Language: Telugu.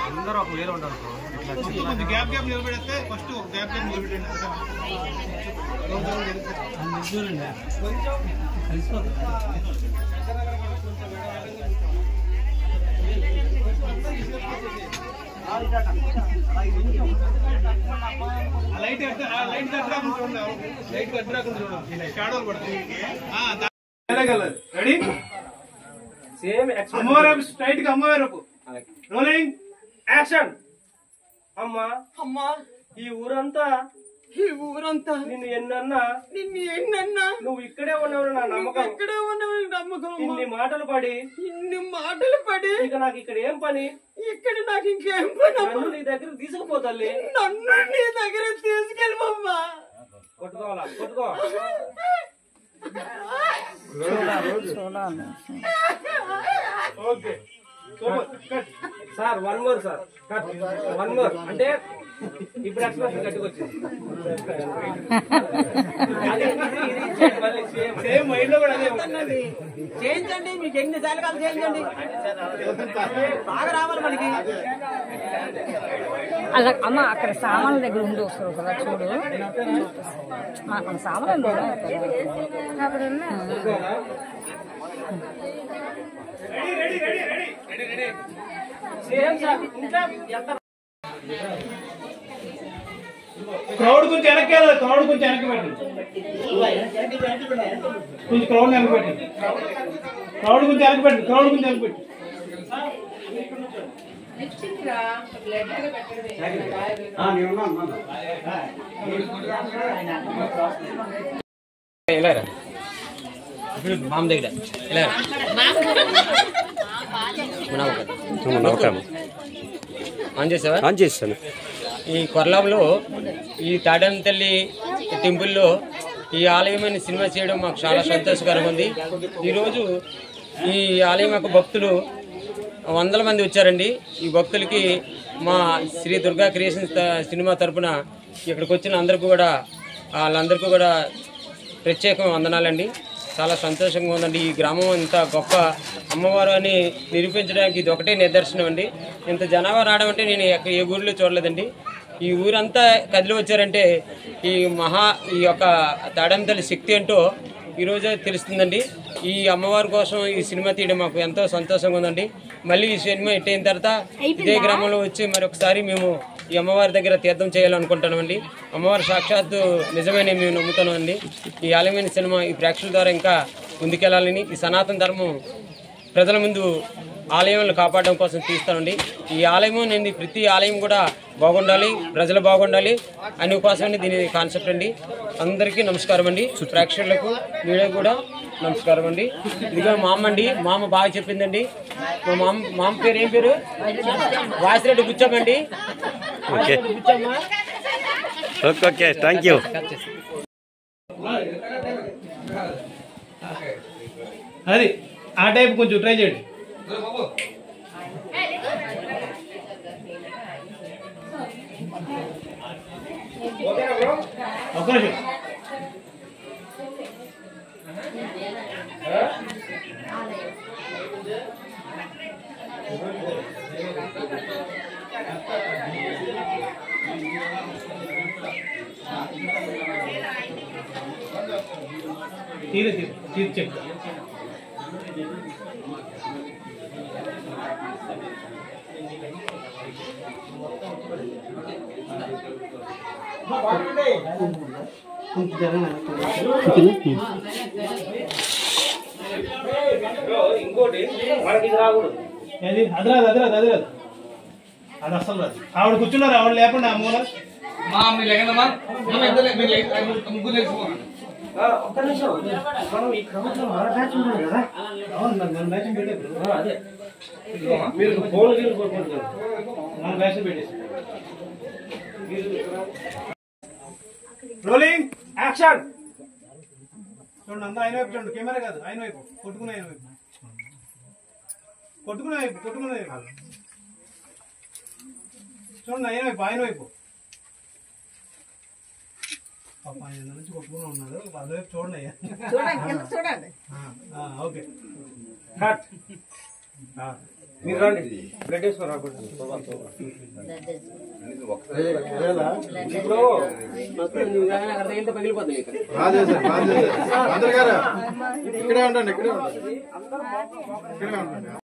అందరూ ఒక వేరే ఉంటారు. గ్యాప్ గ్యాప్ నిలబెడితే ఫస్ట్ గ్యాప్ గ్యాప్ నిలబెట్టండి. లైట్ కట్టరాకుండా చూడండి, షాడోలు పడుతుంది. రెడీ? అమ్మవారు స్ట్రైట్ గా అమ్మవారు రోలింగ్ యాక్షన్. అమ్మా అమ్మా ఈ ఊరంతా నిన్ను ఎన్నన్నా నువ్వు ఇక్కడే ఉన్నావు నా నమ్మకం. ఇన్ని మాటలు పడి ఇక నాకు ఇక్కడ ఏం పని? నాకు ఇంకేం పని? నన్ను నీ దగ్గర తీసుకుపోతాలి. నన్ను నీ దగ్గర తీసుకెళ్ళమమ్మా. కొట్టుకోవాలా? కొట్టుకో. Okay sir one more sir, one more అంటే ఇప్పుడు ఎక్స్ప్రెషన్ కట్టుకొచ్చింది. సేమ్ మైండ్ లో కూడా అదే చేయించండి, మీకు ఎన్ని సార్లు కాదు చేయించండి, బాగా రావాలి మనకి. అలా అమ్మ అక్కడ సామాన్ల దగ్గర ఉండి వస్తారు కదా చూడు, మన సామాన్లు క్రౌడ్ కొంచెం వెనక్కి వెళ్ళాలి, క్రౌడ్ కొంచెం వెనక్కి పెట్టండి, కొంచెం క్రౌడ్ వెనక్కి పెట్టండి, క్రౌడ్ కొంచెం వెనక్కి పెట్టండి, క్రౌడ్ కొంచెం వెనక్కి పెట్టండి. మామ దగ్గర ఆన్ చేసావా? ఆన్ చేస్తాను. ఈ కొర్లాంలో ఈ తాడన్ తల్లి టెంపుల్లో ఈ ఆలయమైన సినిమా చేయడం మాకు చాలా సంతోషకరంగా ఉంది. ఈరోజు ఈ ఆలయం యొక్క భక్తులు వందల మంది వచ్చారండి. ఈ భక్తులకి మా శ్రీ దుర్గా క్రియేషన్స్ సినిమా తరఫున ఇక్కడికి వచ్చిన అందరికీ కూడా వాళ్ళందరికీ కూడా ప్రత్యేక వందనాలండి. చాలా సంతోషంగా ఉందండి. ఈ గ్రామం అంతా గొప్ప అమ్మవారు అని నిరూపించడానికి ఇది ఒకటే నిదర్శనం అండి. ఇంత జనాభా రావడం అంటే నేను ఏ ఊరిలో చూడలేదండి. ఈ ఊరంతా కదిలి వచ్చారంటే ఈ యొక్క తాడంతల్లి శక్తి ఏంటో ఈరోజే తెలుస్తుందండి. ఈ అమ్మవారి కోసం ఈ సినిమా తీయడం మాకు ఎంతో సంతోషంగా ఉందండి. మళ్ళీ ఈ సినిమా హిట్ అయిన తర్వాత ఇదే గ్రామంలో వచ్చి మరొకసారి మేము ఈ అమ్మవారి దగ్గర తీర్థం చేయాలనుకుంటున్నామండి. అమ్మవారి సాక్షాత్తు నిజమని మేము నమ్ముతున్నామండి. ఈ ఆలయమైన సినిమా ఈ ప్రేక్షకుల ద్వారా ఇంకా ముందుకెళ్లాలని, ఈ సనాతన ధర్మం ప్రజల ముందు ఆలయాలను కాపాడడం కోసం తీస్తామండి. ఈ ఆలయం నేను ప్రతి ఆలయం కూడా బాగుండాలి, ప్రజలు బాగుండాలి అనే కోసమని దీని కాన్సెప్ట్ అండి. అందరికీ నమస్కారం అండి. ప్రేక్షకులకు మీడియా కూడా నమస్కారం అండి. ఇదిగా మా అమ్మ అండి, మా అమ్మ బాగా చెప్పిందండి. మా మామ పేరు ఏం పేరు? వాసిరెడ్డి బుచ్చమ్మండి. Okay, thank you. అది ఆ టైప్ కొంచెం ట్రై చేయండి. ఒక నిమిషం. తీరు చెప్తా. ఇంకోటి మనకి ఇది రాకూడదు. అది అసలు రాదు. ఆవిడ కూర్చున్నారు, ఆవిడ లేకుండా ఆ మూల ఒక్క నిమిషం, మనం ఈ క్రమంలో మన బ్యాచ్ ఉన్నాం కదా. మన బ్యాచ్ పెట్టారు. అదే మీరు ఫోన్ కోరుకుంటున్నారు, మన బ్యాచ్ పెట్టేసి. Rolling action. చూడండి, అందరూ ఆయన వైపు చూడండి, కెమెరా కాదు, ఆయన వైపు కొట్టుకునే, ఆయన వైపు కొట్టుకునే వైపు, కొట్టుకునే వైపు చూడండి, ఆయన వైపు పాప ఆయన నుంచి కొట్టుకుని ఉన్నారు, అటువైపు చూడండి అయ్యా. చూడండి. Okay cut. మీరు రండి బ్లడ్ వేసుకోరా పగిలిపోతుంది ఇక్కడే ఉండండి ఇక్కడే ఉండండి